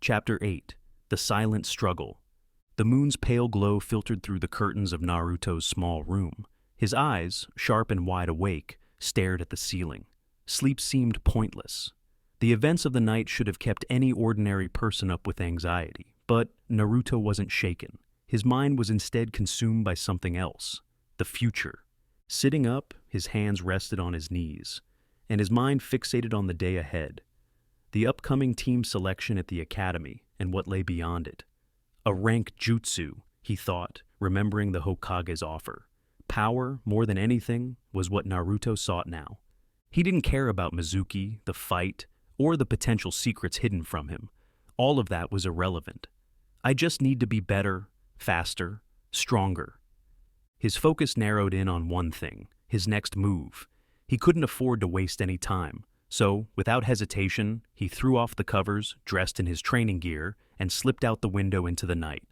Chapter 8. The Silent Struggle. The moon's pale glow filtered through the curtains of Naruto's small room. His eyes, sharp and wide awake, stared at the ceiling. Sleep seemed pointless. The events of the night should have kept any ordinary person up with anxiety, but Naruto wasn't shaken. His mind was instead consumed by something else: the future. Sitting up, his hands rested on his knees, and his mind fixated on the day ahead. The upcoming team selection at the academy and what lay beyond it. A rank jutsu, he thought, remembering the Hokage's offer. Power, more than anything, was what Naruto sought now. He didn't care about Mizuki, the fight, or the potential secrets hidden from him. All of that was irrelevant. I just need to be better, faster, stronger. His focus narrowed in on one thing: his next move. He couldn't afford to waste any time. So, without hesitation, he threw off the covers, dressed in his training gear, and slipped out the window into the night.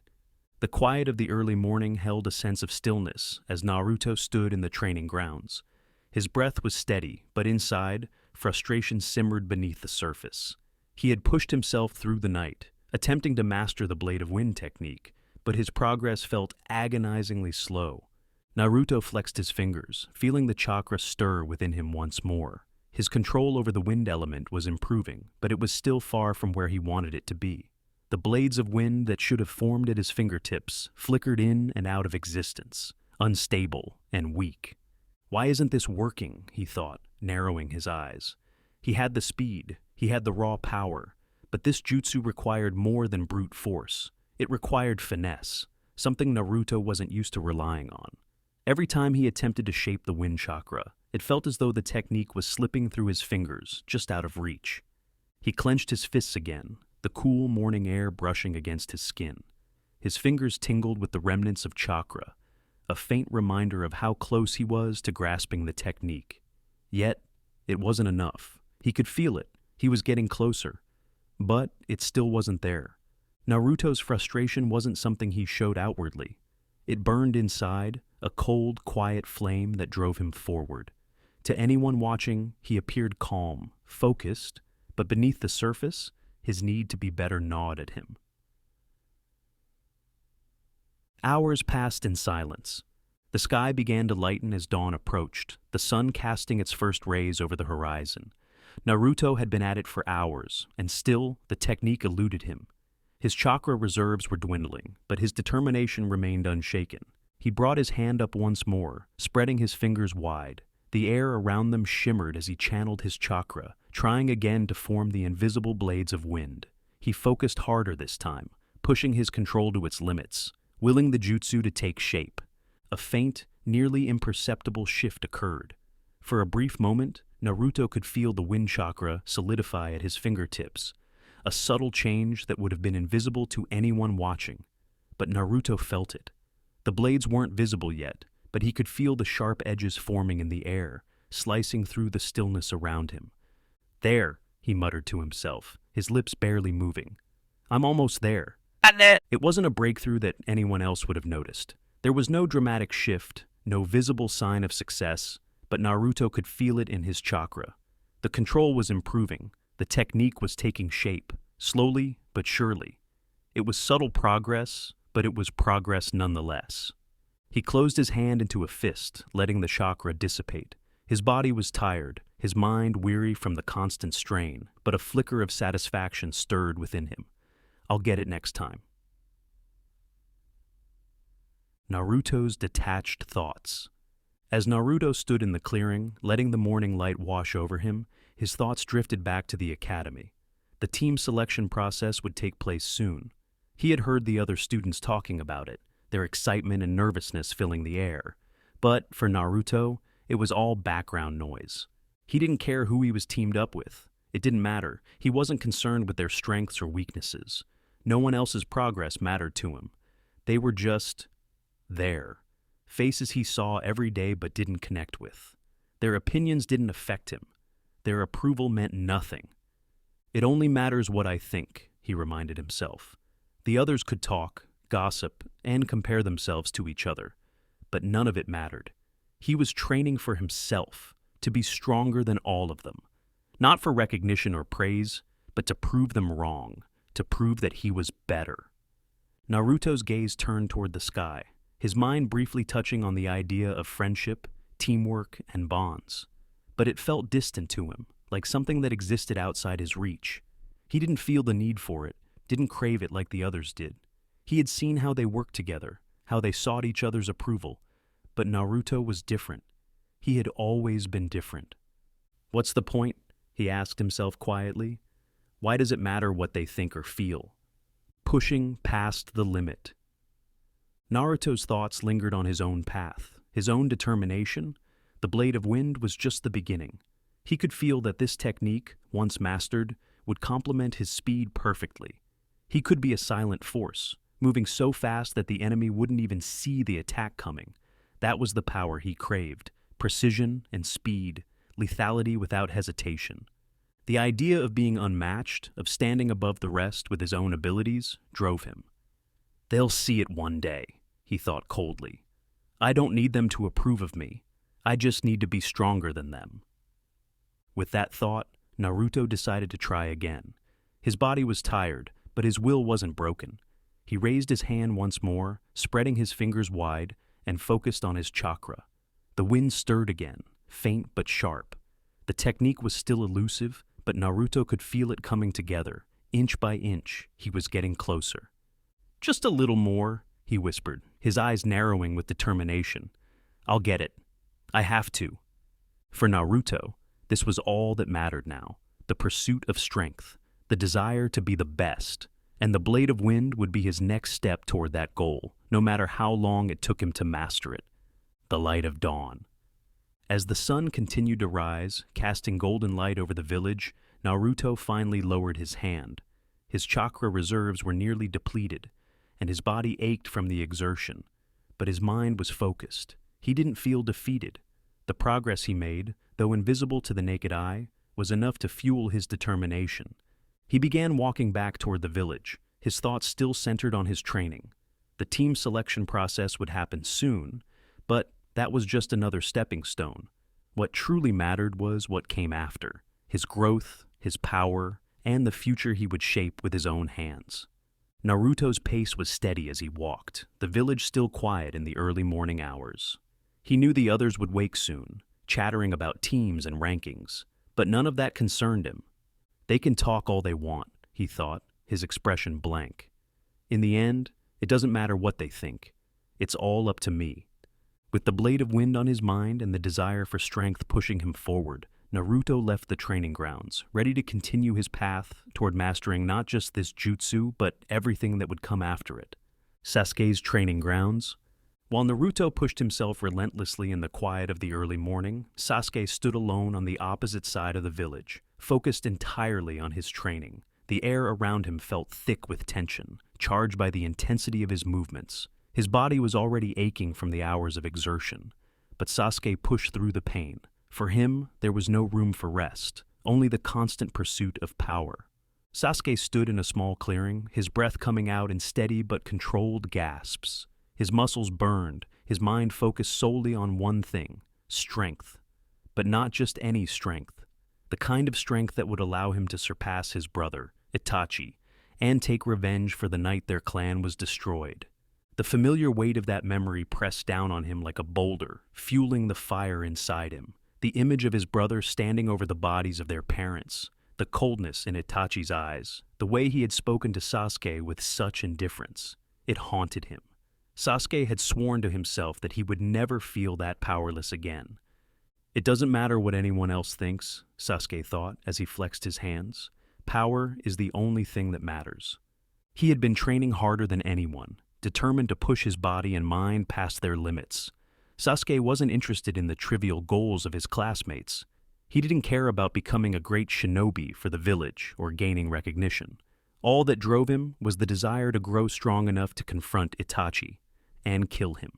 The quiet of the early morning held a sense of stillness as Naruto stood in the training grounds. His breath was steady, but inside, frustration simmered beneath the surface. He had pushed himself through the night, attempting to master the Blade of Wind technique, but his progress felt agonizingly slow. Naruto flexed his fingers, feeling the chakra stir within him once more. His control over the wind element was improving, but it was still far from where he wanted it to be. The blades of wind that should have formed at his fingertips flickered in and out of existence, unstable and weak. Why isn't this working, he thought, narrowing his eyes. He had the speed, he had the raw power, but this jutsu required more than brute force. It required finesse, something Naruto wasn't used to relying on. Every time he attempted to shape the wind chakra, it felt as though the technique was slipping through his fingers, just out of reach. He clenched his fists again, the cool morning air brushing against his skin. His fingers tingled with the remnants of chakra, a faint reminder of how close he was to grasping the technique. Yet, it wasn't enough. He could feel it. He was getting closer. But it still wasn't there. Naruto's frustration wasn't something he showed outwardly. It burned inside, a cold, quiet flame that drove him forward. To anyone watching, he appeared calm, focused, but beneath the surface, his need to be better gnawed at him. Hours passed in silence. The sky began to lighten as dawn approached, the sun casting its first rays over the horizon. Naruto had been at it for hours, and still the technique eluded him. His chakra reserves were dwindling, but his determination remained unshaken. He brought his hand up once more, spreading his fingers wide. The air around them shimmered as he channeled his chakra, trying again to form the invisible blades of wind. He focused harder this time, pushing his control to its limits, willing the jutsu to take shape. A faint, nearly imperceptible shift occurred. For a brief moment, Naruto could feel the wind chakra solidify at his fingertips, a subtle change that would have been invisible to anyone watching. But Naruto felt it. The blades weren't visible yet, but he could feel the sharp edges forming in the air, slicing through the stillness around him. "There," he muttered to himself, his lips barely moving. "I'm almost there." It wasn't a breakthrough that anyone else would have noticed. There was no dramatic shift, no visible sign of success, but Naruto could feel it in his chakra. The control was improving, the technique was taking shape, slowly but surely. It was subtle progress, but it was progress nonetheless. He closed his hand into a fist, letting the chakra dissipate. His body was tired, his mind weary from the constant strain, but a flicker of satisfaction stirred within him. "I'll get it next time." Naruto's detached thoughts. As Naruto stood in the clearing, letting the morning light wash over him, his thoughts drifted back to the academy. The team selection process would take place soon. He had heard the other students talking about it, their excitement and nervousness filling the air. But for Naruto, it was all background noise. He didn't care who he was teamed up with. It didn't matter. He wasn't concerned with their strengths or weaknesses. No one else's progress mattered to him. They were just there. Faces he saw every day but didn't connect with. Their opinions didn't affect him. Their approval meant nothing. "It only matters what I think," he reminded himself. The others could talk, gossip, and compare themselves to each other, but none of it mattered. He was training for himself, to be stronger than all of them. Not for recognition or praise, but to prove them wrong, to to prove that he was better. Naruto's gaze turned toward the sky, his mind briefly touching on the idea of friendship, teamwork, and bonds. But it felt distant to him, like something that existed outside his reach. He didn't feel the need for it, didn't crave it like the others did. He had seen how they worked together, how they sought each other's approval. But Naruto was different. He had always been different. What's the point? He asked himself quietly. Why does it matter what they think or feel? Pushing past the limit. Naruto's thoughts lingered on his own path, his own determination. The blade of wind was just the beginning. He could feel that this technique, once mastered, would complement his speed perfectly. He could be a silent force, moving so fast that the enemy wouldn't even see the attack coming. That was the power he craved, precision and speed, lethality without hesitation. The idea of being unmatched, of standing above the rest with his own abilities, drove him. They'll see it one day, he thought coldly. I don't need them to approve of me. I just need to be stronger than them. With that thought, Naruto decided to try again. His body was tired, but his will wasn't broken. He raised his hand once more, spreading his fingers wide, and focused on his chakra. The wind stirred again, faint but sharp. The technique was still elusive, but Naruto could feel it coming together. Inch by inch, he was getting closer. Just a little more, he whispered, his eyes narrowing with determination. I'll get it. I have to. For Naruto, this was all that mattered now, the pursuit of strength, the desire to be the best, and the blade of wind would be his next step toward that goal, no matter how long it took him to master it. The light of dawn. As the sun continued to rise, casting golden light over the village, Naruto finally lowered his hand. His chakra reserves were nearly depleted, and his body ached from the exertion. But his mind was focused. He didn't feel defeated. The progress he made, though invisible to the naked eye, was enough to fuel his determination. He began walking back toward the village, his thoughts still centered on his training. The team selection process would happen soon, but that was just another stepping stone. What truly mattered was what came after, his growth, his power, and the future he would shape with his own hands. Naruto's pace was steady as he walked, the village still quiet in the early morning hours. He knew the others would wake soon, chattering about teams and rankings, but none of that concerned him. They can talk all they want, he thought, his expression blank. In the end, it doesn't matter what they think. It's all up to me. With the blade of wind on his mind and the desire for strength pushing him forward, Naruto left the training grounds, ready to continue his path toward mastering not just this jutsu, but everything that would come after it. Sasuke's training grounds. While Naruto pushed himself relentlessly in the quiet of the early morning, Sasuke stood alone on the opposite side of the village, focused entirely on his training. The air around him felt thick with tension, charged by the intensity of his movements. His body was already aching from the hours of exertion, but Sasuke pushed through the pain. For him, there was no room for rest, only the constant pursuit of power. Sasuke stood in a small clearing, his breath coming out in steady but controlled gasps. His muscles burned, his mind focused solely on one thing, strength. But not just any strength, the kind of strength that would allow him to surpass his brother, Itachi, and take revenge for the night their clan was destroyed. The familiar weight of that memory pressed down on him like a boulder, fueling the fire inside him. The image of his brother standing over the bodies of their parents, the coldness in Itachi's eyes, the way he had spoken to Sasuke with such indifference. It haunted him. Sasuke had sworn to himself that he would never feel that powerless again. It doesn't matter what anyone else thinks, Sasuke thought as he flexed his hands. Power is the only thing that matters. He had been training harder than anyone, determined to push his body and mind past their limits. Sasuke wasn't interested in the trivial goals of his classmates. He didn't care about becoming a great shinobi for the village or gaining recognition. All that drove him was the desire to grow strong enough to confront Itachi and kill him.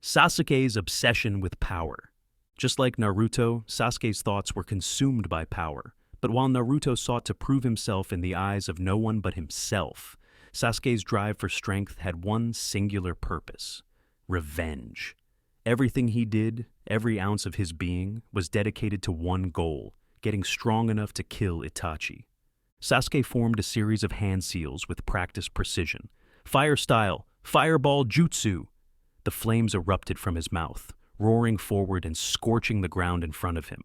Sasuke's obsession with power. Just like Naruto, Sasuke's thoughts were consumed by power. But while Naruto sought to prove himself in the eyes of no one but himself, Sasuke's drive for strength had one singular purpose: revenge. Everything he did, every ounce of his being, was dedicated to one goal: getting strong enough to kill Itachi. Sasuke formed a series of hand seals with practiced precision. Fire style, fireball jutsu! The flames erupted from his mouth, roaring forward and scorching the ground in front of him.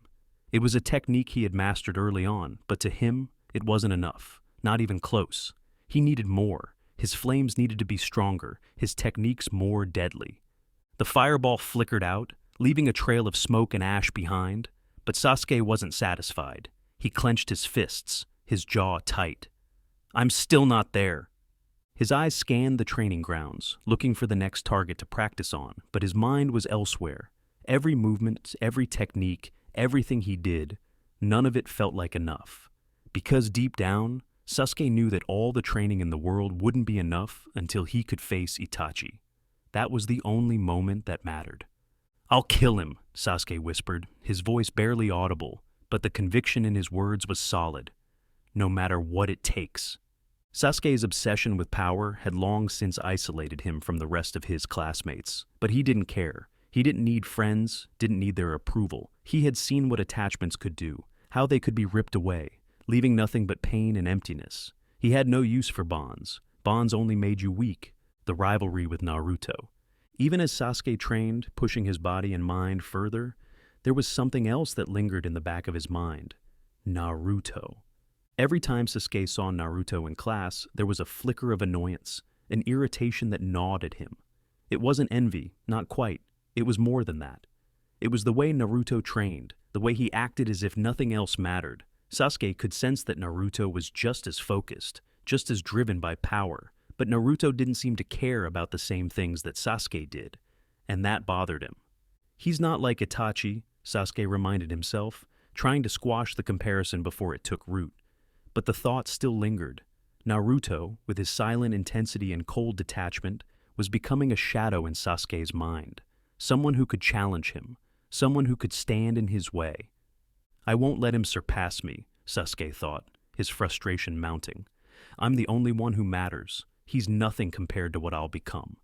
It was a technique he had mastered early on, but to him, it wasn't enough, not even close. He needed more. His flames needed to be stronger, his techniques more deadly. The fireball flickered out, leaving a trail of smoke and ash behind, but Sasuke wasn't satisfied. He clenched his fists, his jaw tight. "I'm still not there." His eyes scanned the training grounds, looking for the next target to practice on, but his mind was elsewhere. Every movement, every technique, everything he did, none of it felt like enough. Because deep down, Sasuke knew that all the training in the world wouldn't be enough until he could face Itachi. That was the only moment that mattered. "I'll kill him," Sasuke whispered, his voice barely audible, but the conviction in his words was solid. No matter what it takes. Sasuke's obsession with power had long since isolated him from the rest of his classmates, but he didn't care. He didn't need friends, didn't need their approval. He had seen what attachments could do, how they could be ripped away, leaving nothing but pain and emptiness. He had no use for bonds. Bonds only made you weak. The rivalry with Naruto. Even as Sasuke trained, pushing his body and mind further, there was something else that lingered in the back of his mind. Naruto. Every time Sasuke saw Naruto in class, there was a flicker of annoyance, an irritation that gnawed at him. It wasn't envy, not quite. It was more than that. It was the way Naruto trained, the way he acted as if nothing else mattered. Sasuke could sense that Naruto was just as focused, just as driven by power, but Naruto didn't seem to care about the same things that Sasuke did, and that bothered him. He's not like Itachi, Sasuke reminded himself, trying to squash the comparison before it took root. But the thought still lingered. Naruto, with his silent intensity and cold detachment, was becoming a shadow in Sasuke's mind. Someone who could challenge him, someone who could stand in his way. "I won't let him surpass me," Sasuke thought, his frustration mounting. "I'm the only one who matters. He's nothing compared to what I'll become."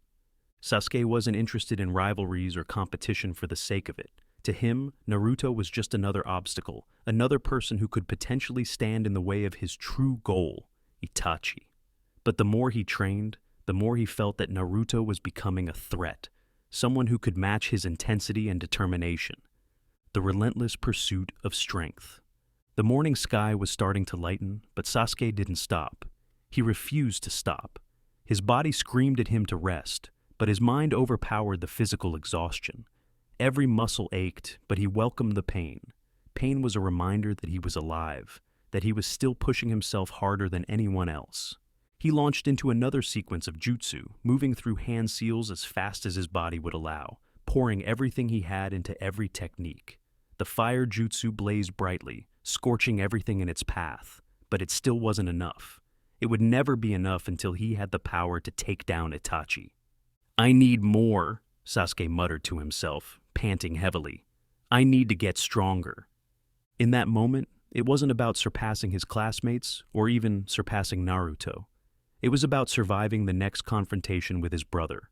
Sasuke wasn't interested in rivalries or competition for the sake of it. To him, Naruto was just another obstacle, another person who could potentially stand in the way of his true goal, Itachi. But the more he trained, the more he felt that Naruto was becoming a threat, someone who could match his intensity and determination. The relentless pursuit of strength. The morning sky was starting to lighten, but Sasuke didn't stop. He refused to stop. His body screamed at him to rest, but his mind overpowered the physical exhaustion. Every muscle ached, but he welcomed the pain. Pain was a reminder that he was alive, that he was still pushing himself harder than anyone else. He launched into another sequence of jutsu, moving through hand seals as fast as his body would allow, pouring everything he had into every technique. The fire jutsu blazed brightly, scorching everything in its path, but it still wasn't enough. It would never be enough until he had the power to take down Itachi. "I need more," Sasuke muttered to himself, panting heavily. "I need to get stronger." In that moment, it wasn't about surpassing his classmates or even surpassing Naruto. It was about surviving the next confrontation with his brother.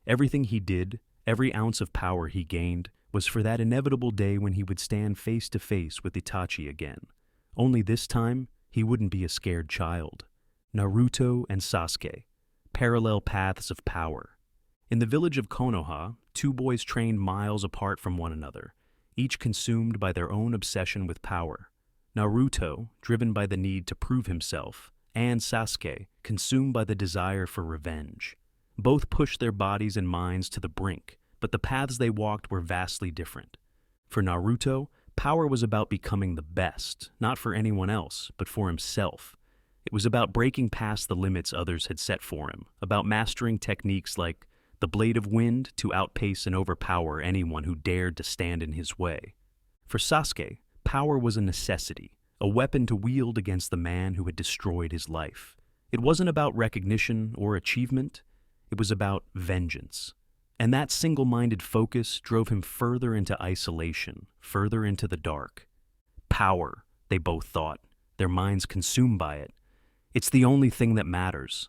Everything he did, every ounce of power he gained, was for that inevitable day when he would stand face to face with Itachi again. Only this time, he wouldn't be a scared child. Naruto and Sasuke, parallel paths of power. In the village of Konoha, two boys trained miles apart from one another, each consumed by their own obsession with power. Naruto, driven by the need to prove himself, and Sasuke, consumed by the desire for revenge. Both pushed their bodies and minds to the brink, but the paths they walked were vastly different. For Naruto, power was about becoming the best, not for anyone else, but for himself. It was about breaking past the limits others had set for him, about mastering techniques like the blade of wind to outpace and overpower anyone who dared to stand in his way. For Sasuke, power was a necessity, a weapon to wield against the man who had destroyed his life. It wasn't about recognition or achievement, it was about vengeance. And that single-minded focus drove him further into isolation, further into the dark. Power, they both thought, their minds consumed by it. It's the only thing that matters.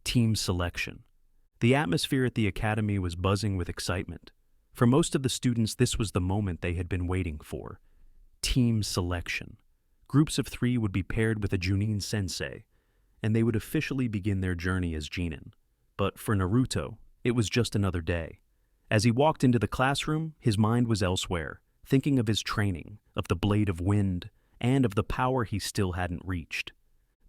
Team selection. The atmosphere at the academy was buzzing with excitement. For most of the students, this was the moment they had been waiting for. Team selection. Groups of 3 would be paired with a Junin sensei, and they would officially begin their journey as Genin. But for Naruto, it was just another day. As he walked into the classroom, his mind was elsewhere, thinking of his training, of the blade of wind, and of the power he still hadn't reached.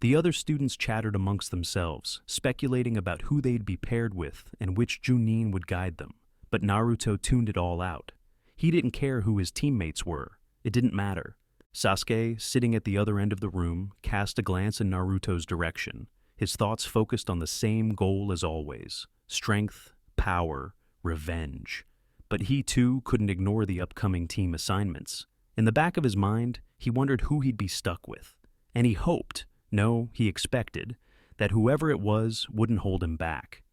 The other students chattered amongst themselves, speculating about who they'd be paired with and which Junin would guide them. But Naruto tuned it all out. He didn't care who his teammates were. It didn't matter. Sasuke, sitting at the other end of the room, cast a glance in Naruto's direction, his thoughts focused on the same goal as always: strength, power, revenge. But he too couldn't ignore the upcoming team assignments. In the back of his mind, he wondered who he'd be stuck with. And he hoped, no, he expected, that whoever it was wouldn't hold him back.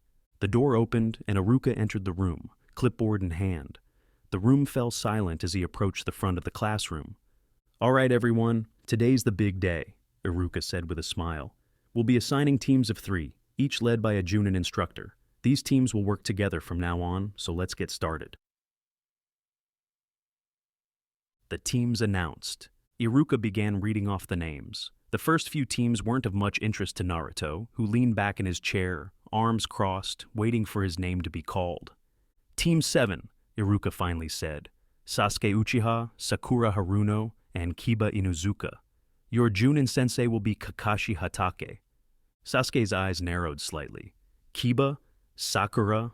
The door opened and Iruka entered the room, clipboard in hand. The room fell silent as he approached the front of the classroom. "All right, everyone, today's the big day," Iruka said with a smile. "We'll be assigning teams of 3, each led by a Junin instructor. These teams will work together from now on, so let's get started." The teams announced. Iruka began reading off the names. The first few teams weren't of much interest to Naruto, who leaned back in his chair, arms crossed, waiting for his name to be called. "Team 7, Iruka finally said. "Sasuke Uchiha, Sakura Haruno, and Kiba Inuzuka. Your Junin sensei will be Kakashi Hatake." Sasuke's eyes narrowed slightly. Kiba? Sakura?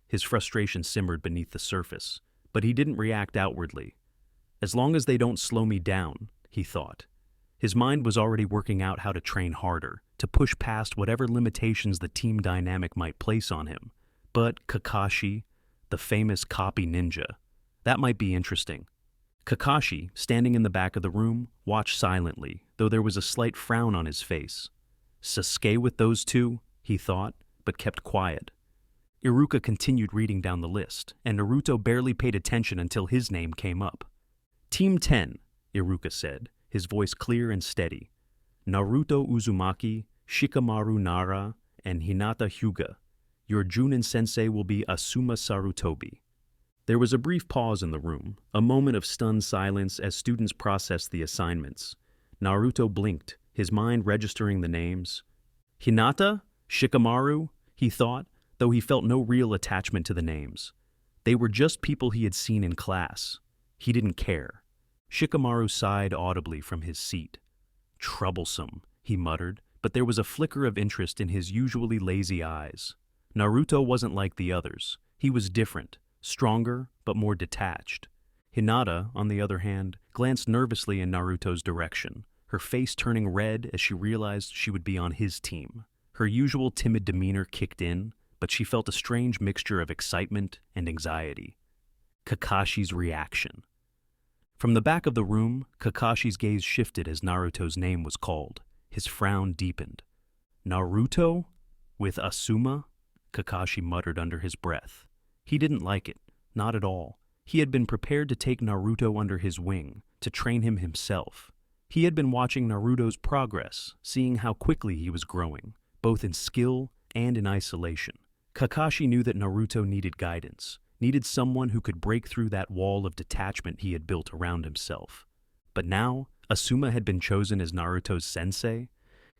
His frustration simmered beneath the surface, but he didn't react outwardly. As long as they don't slow me down, he thought. His mind was already working out how to train harder, to push past whatever limitations the team dynamic might place on him. But Kakashi, the famous copy ninja, that might be interesting. Kakashi, standing in the back of the room, watched silently, though there was a slight frown on his face. Sasuke with those two, he thought, but kept quiet. Iruka continued reading down the list, and Naruto barely paid attention until his name came up. "Team 10, Iruka said, his voice clear and steady. "Naruto Uzumaki, Shikamaru Nara, and Hinata Hyuga. Your Junin sensei will be Asuma Sarutobi." There was a brief pause in the room, a moment of stunned silence as students processed the assignments. Naruto blinked, his mind registering the names. Hinata? Shikamaru? He thought, though he felt no real attachment to the names. They were just people he had seen in class. He didn't care. Shikamaru sighed audibly from his seat. "Troublesome," he muttered, but there was a flicker of interest in his usually lazy eyes. Naruto wasn't like the others. He was different, stronger, but more detached. Hinata, on the other hand, glanced nervously in Naruto's direction, her face turning red as she realized she would be on his team. Her usual timid demeanor kicked in, but she felt a strange mixture of excitement and anxiety. Kakashi's reaction. From the back of the room, Kakashi's gaze shifted as Naruto's name was called. His frown deepened. "Naruto? With Asuma?" Kakashi muttered under his breath. He didn't like it, not at all. He had been prepared to take Naruto under his wing, to train him himself. He had been watching Naruto's progress, seeing how quickly he was growing, both in skill and in isolation. Kakashi knew that Naruto needed guidance, needed someone who could break through that wall of detachment he had built around himself. But now, Asuma had been chosen as Naruto's sensei.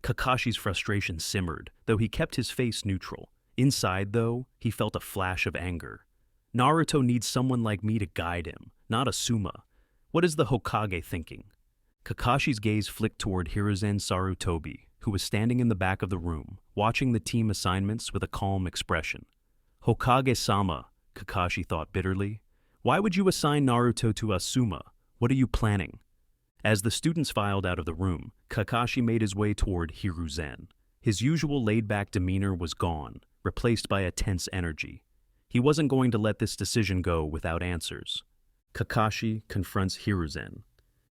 Kakashi's frustration simmered, though he kept his face neutral. Inside, though, he felt a flash of anger. Naruto needs someone like me to guide him, not Asuma. What is the Hokage thinking? Kakashi's gaze flicked toward Hiruzen Sarutobi, who was standing in the back of the room, watching the team assignments with a calm expression. "Hokage-sama," Kakashi thought bitterly. "Why would you assign Naruto to Asuma? What are you planning?" As the students filed out of the room, Kakashi made his way toward Hiruzen. His usual laid-back demeanor was gone, replaced by a tense energy. He wasn't going to let this decision go without answers. Kakashi confronts Hiruzen.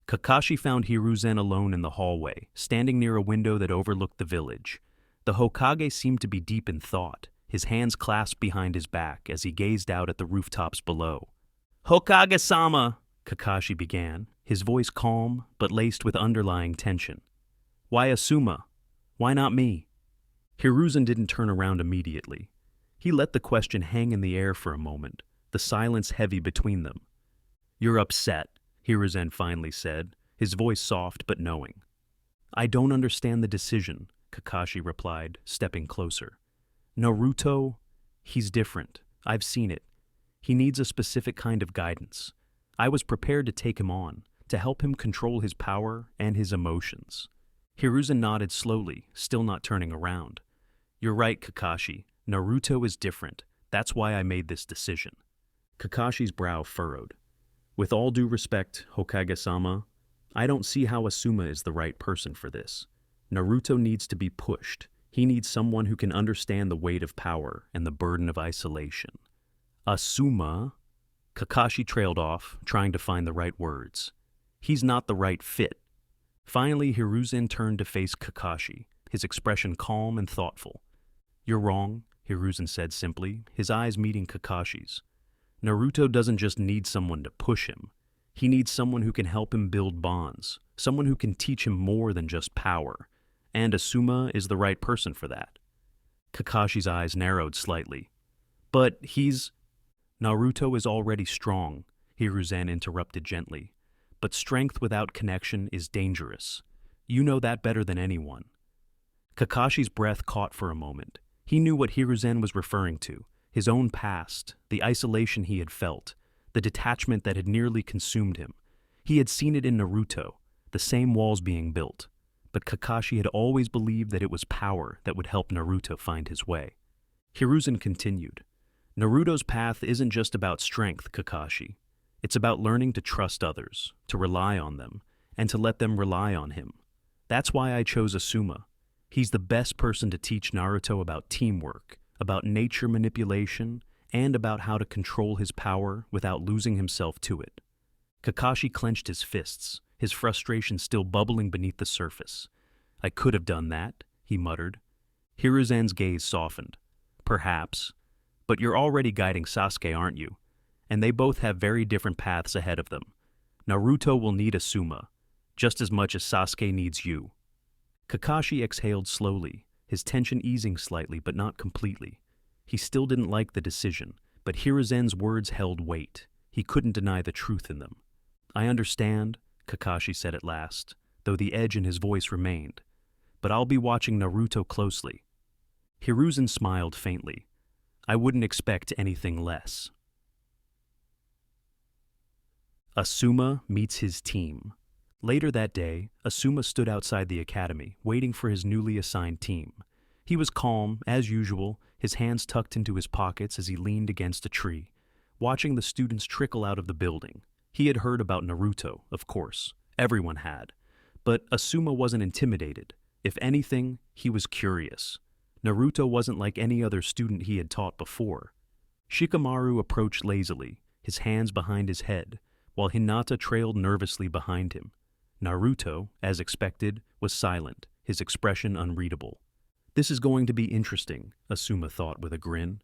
Kakashi found Hiruzen alone in the hallway, standing near a window that overlooked the village. The Hokage seemed to be deep in thought, his hands clasped behind his back as he gazed out at the rooftops below. "Hokage-sama," Kakashi began, his voice calm but laced with underlying tension. "Why Asuma? Why not me?" Hiruzen didn't turn around immediately. He let the question hang in the air for a moment, the silence heavy between them. "You're upset," Hiruzen finally said, his voice soft but knowing. I don't understand the decision, Kakashi replied, stepping closer. Naruto, he's different. I've seen it. He needs a specific kind of guidance. I was prepared to take him on, to help him control his power and his emotions. Hiruzen nodded slowly, still not turning around. You're right, Kakashi. Naruto is different. That's why I made this decision. Kakashi's brow furrowed. With all due respect, Hokage-sama, I don't see how Asuma is the right person for this. Naruto needs to be pushed. He needs someone who can understand the weight of power and the burden of isolation. Asuma? Kakashi trailed off, trying to find the right words. He's not the right fit. Finally, Hiruzen turned to face Kakashi, his expression calm and thoughtful. You're wrong, Hiruzen said simply, his eyes meeting Kakashi's. Naruto doesn't just need someone to push him. He needs someone who can help him build bonds, someone who can teach him more than just power. And Asuma is the right person for that. Kakashi's eyes narrowed slightly. But Naruto is already strong, Hiruzen interrupted gently. But strength without connection is dangerous. You know that better than anyone. Kakashi's breath caught for a moment. He knew what Hiruzen was referring to, his own past, the isolation he had felt, the detachment that had nearly consumed him. He had seen it in Naruto, the same walls being built. But Kakashi had always believed that it was power that would help Naruto find his way. Hiruzen continued. Naruto's path isn't just about strength, Kakashi. It's about learning to trust others, to rely on them, and to let them rely on him. That's why I chose Asuma. He's the best person to teach Naruto about teamwork, about nature manipulation, and about how to control his power without losing himself to it. Kakashi clenched his fists, his frustration still bubbling beneath the surface. I could have done that, he muttered. Hiruzen's gaze softened. Perhaps. But you're already guiding Sasuke, aren't you? And they both have very different paths ahead of them. Naruto will need Asuma, just as much as Sasuke needs you. Kakashi exhaled slowly, his tension easing slightly but not completely. He still didn't like the decision, but Hiruzen's words held weight. He couldn't deny the truth in them. I understand, Kakashi said at last, though the edge in his voice remained. But I'll be watching Naruto closely. Hiruzen smiled faintly. I wouldn't expect anything less. Asuma meets his team. Later that day, Asuma stood outside the academy, waiting for his newly assigned team. He was calm, as usual, his hands tucked into his pockets as he leaned against a tree, watching the students trickle out of the building. He had heard about Naruto, of course. Everyone had. But Asuma wasn't intimidated. If anything, he was curious. Naruto wasn't like any other student he had taught before. Shikamaru approached lazily, his hands behind his head, while Hinata trailed nervously behind him. Naruto, as expected, was silent, his expression unreadable. This is going to be interesting, Asuma thought with a grin.